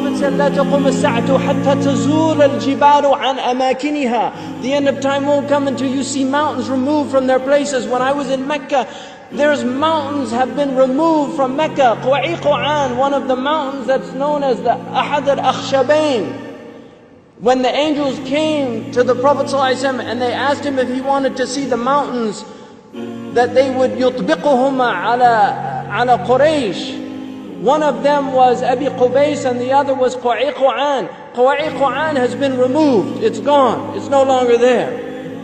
Prophet said, لا تقوم الساعة حتى تزول الجبال عن أماكنها. The end of time won't come until you see mountains removed from their places. When I was in Mecca, there's mountains have been removed from Mecca. Quwa'iquan, one of the mountains that's known as the Ahad al-Akhshabain. When the angels came to the Prophet ﷺ and they asked him if he wanted to see the mountains that they would يطبقهما على Quraysh. One of them was Abi Qubays and the other was Quwa'iquan. Quwa'iquan has been removed. It's gone. It's no longer there.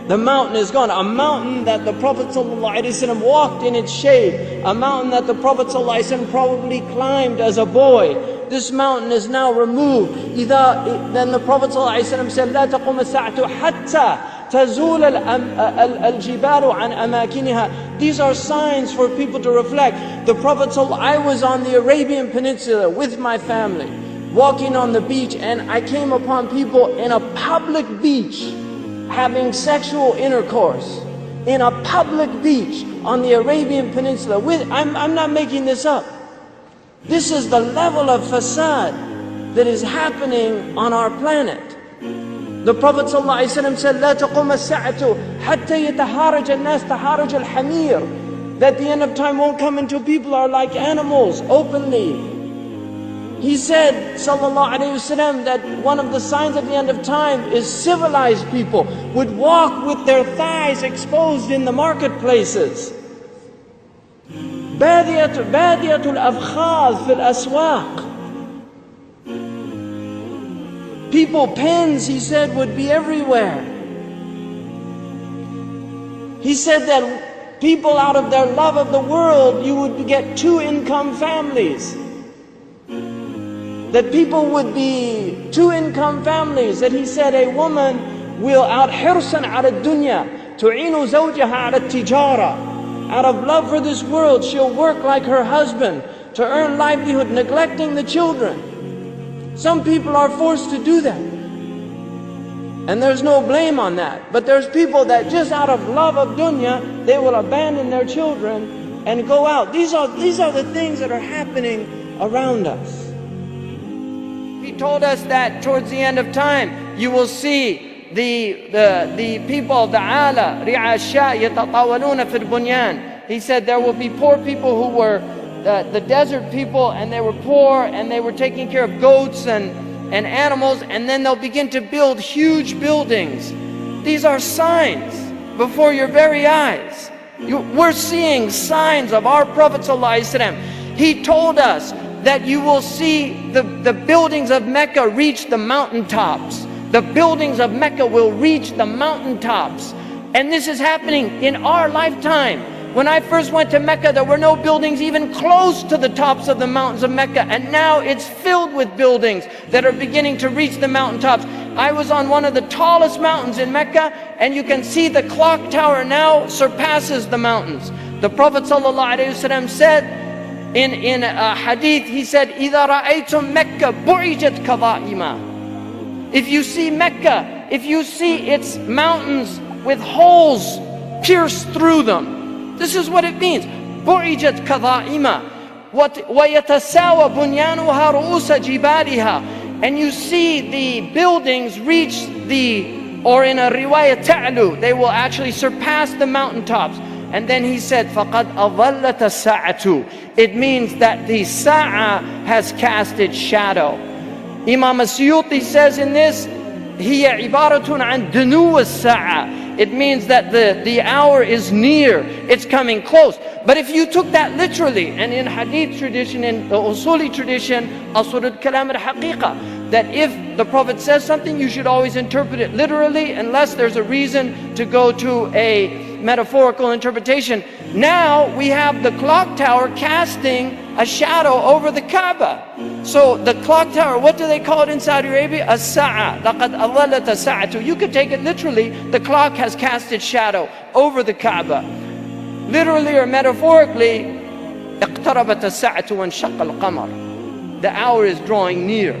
The mountain is gone. A mountain that the Prophet ﷺ walked in its shade. A mountain that the Prophet ﷺ probably climbed as a boy. This mountain is now removed. Then the Prophet ﷺ said, لا تقوم الساعة حتى تزول الجبال عن أماكنها. These are signs for people to reflect. The Prophet I was on the Arabian Peninsula with my family, walking on the beach, and I came upon people in a public beach having sexual intercourse. In a public beach on the Arabian Peninsula. I'm not making this up. This is the level of fasad that is happening on our planet. The Prophet ﷺ said, لا تقوم الساعة حتى يتهارج الناس تهارج الحمير. That the end of time won't come until people are like animals openly. He said, sallallahu alayhi wasallam, that one of the signs of the end of time is civilized people would walk with their thighs exposed in the marketplaces. بادية الأفخاذ في الأسواق. People, pens, he said, would be everywhere. He said that people, out of their love of the world, you would get two-income families. That people would be two-income families. That he said a woman will out حرصا على الدنيا تعين زوجها على التجارة. Out of love for this world, she'll work like her husband to earn livelihood, neglecting the children. Some people are forced to do that, and there's no blame on that. But there's people that just out of love of dunya, they will abandon their children and go out. These are the things that are happening around us. He told us that towards the end of time, you will see the people, the ala, ri'asha, yatatawaluna fil bunyan. He said there will be poor people who were the desert people, and they were poor, and they were taking care of goats and animals, and then they'll begin to build huge buildings. These are signs before your very eyes. We're seeing signs of our Prophet ﷺ. He told us that you will see the buildings of Mecca reach the mountaintops. The buildings of Mecca will reach the mountaintops. And this is happening in our lifetime. When I first went to Mecca, there were no buildings even close to the tops of the mountains of Mecca. And now it's filled with buildings that are beginning to reach the mountaintops. I was on one of the tallest mountains in Mecca, and you can see the clock tower now surpasses the mountains. The Prophet ﷺ said in a hadith, he said, إِذَا رَأَيْتُمْ مَكَّةَ بُعِجَتْ كَظَائِمًا. If you see Mecca, if you see its mountains with holes pierced through them, this is what it means. بُعِجَتْ كَظَائِمًا وَيَتَسَاوَى بُنْيَانُهَا رُؤُوسَ جِبَالِهَا. And you see the buildings reach or in a riwayah ta'lu, they will actually surpass the mountaintops. And then he said, فَقَدْ أَظَلَّتَ السَّاعَةُ. It means that the sa'a has cast its shadow. Imam As-Suyuti says in this, هِيَ عِبَارَةٌ عَنْ دُنُوَ السَّاعَةِ. It means that the hour is near, it's coming close. But if you took that literally, and in hadith tradition, in the usuli tradition, asrul kalam al-haqiqa, that if the Prophet says something, you should always interpret it literally, unless there's a reason to go to a metaphorical interpretation. Now we have the clock tower casting a shadow over the Kaaba. So the clock tower, what do they call it in Saudi Arabia? As-sa'a. لَقَدْ أَظَلَّتَ السَّاعَةُ. You could take it literally, the clock has cast its shadow over the Kaaba. Literally or metaphorically, اقتربت الساعة وانشق القمر. The hour is drawing near.